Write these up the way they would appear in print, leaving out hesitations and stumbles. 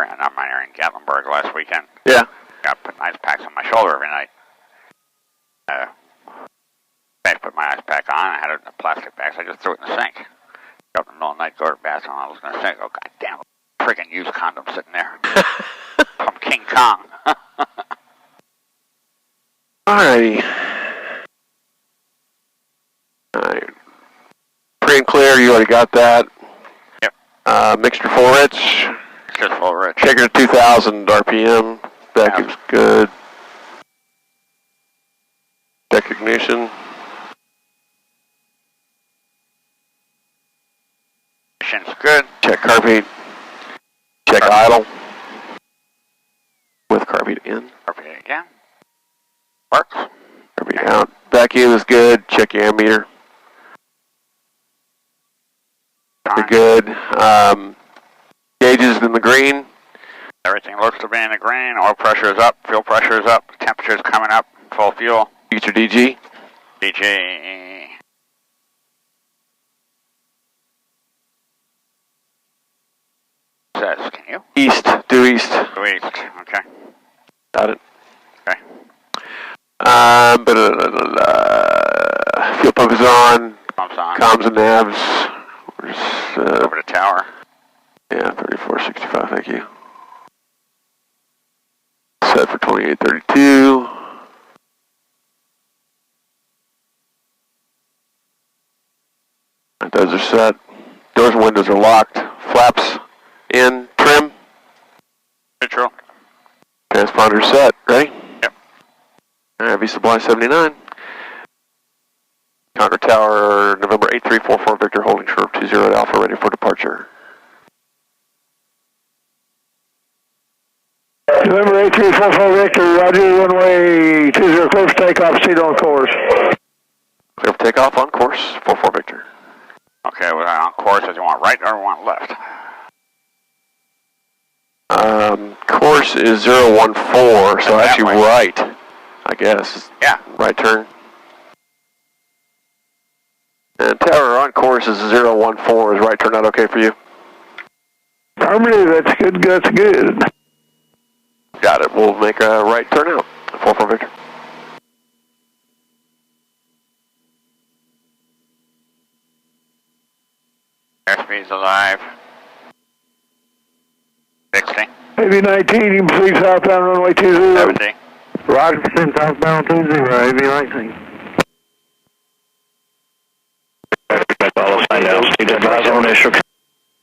ran on mine in Gatlinburg last weekend. Yeah. Got put ice packs on my shoulder every night. I put my ice pack on. I had it in a plastic bag, so I just threw it in the sink. Got in the middle of the night, go to the bathroom, I was in the sink. Oh, goddamn, freaking used condom sitting there from King Kong. Alrighty. Alright. Free and clear, you already got that. Yep. Mixture full rich. Just full rich. Shaker to 2,000 RPM. Vacuum's good. Check ignition. Ignition's good. Check carb heat. Check idle. With carb heat in. Carb heat again. Works. Carb heat out. Vacuum is good. Check your ammeter. You're good. Gauges in the green. Everything looks to be in the green. Oil pressure is up. Fuel pressure is up. Temperature is coming up. Full fuel. Future DG. DG. Says, can you? East. Due east. Due east. Okay. Got it. Okay. Fuel pump is on. Pump's on. Comms and navs. Where's, over the tower. Yeah, 3465, thank you. Set for 2832. Those are set. Doors and windows are locked. Flaps in. Trim. Neutral. Transponder set. Ready? Yep. Alright, V Supply 79. Concord Tower, November 8344 Victor, holding short 20 Alpha, ready for departure. November 8344 Victor, Roger, runway 20, clear for takeoff, seat on course. Clear for takeoff, on course, 44 Victor. Okay, well, on course, do you want right or want left? Course is 014, so actually right, I guess. Yeah. Right turn. And tower on course is 014, is right turn not okay for you? Affirmative, that's good, that's good. Got it, we'll make a right turn out, 44 Victor. Airspeed's alive. 60. Heavy 19, you can proceed southbound runway 20. 70. Roger, percent southbound 20, Heavy 19.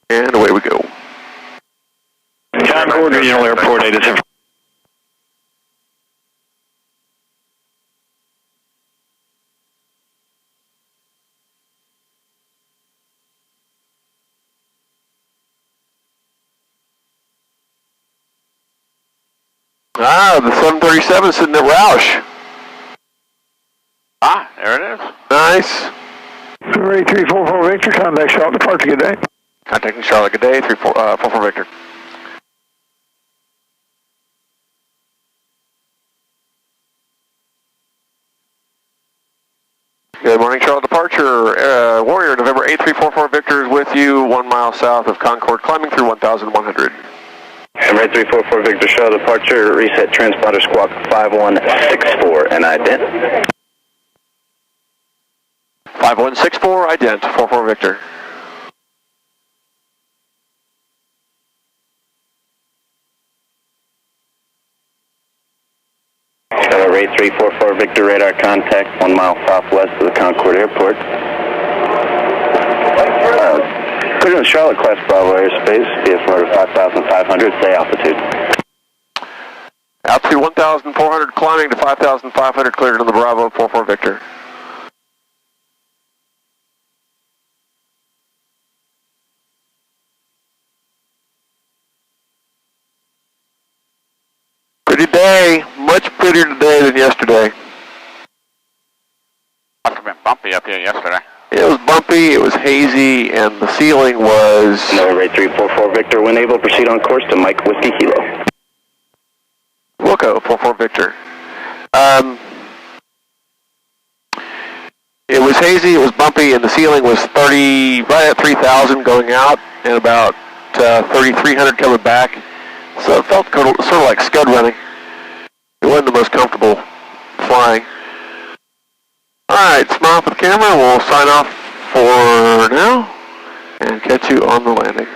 And away we go. Concord Regional Airport 87. Ah, the 737 sitting at Roush. Ah, there it is. Nice. November 8344 Victor, contact Charlotte, departure, good day. Contacting Charlotte, good day, 44 Victor. Good morning, Charlotte, departure. Warrior, November 8344 Victor is with you, 1 mile south of Concord, climbing through 1100. November 8344 Victor, Charlotte, departure, reset transponder squawk 5164, and ident. 5164, ident, 44 Victor. November 8344 Victor, radar contact 1 mile southwest of the Concord Airport. Clear to Charlotte, class Bravo airspace, VF motor 5500, say altitude. Altitude 1,400, climbing to 5,500, cleared on the Bravo, 44 Victor. Pretty day, much prettier today than yesterday. Must have been bumpy up here yesterday. It was bumpy, it was hazy, and the ceiling was... November 8344 Victor, when able, proceed on course to Mike Whiskey Kilo. Wilco, 44 Victor. It was hazy, it was bumpy, and the ceiling was right at 3,000 going out, and about 3,300 coming back. So it felt sort of like scud running. It wasn't the most comfortable flying. Alright, smile for the camera. We'll sign off for now and catch you on the landing.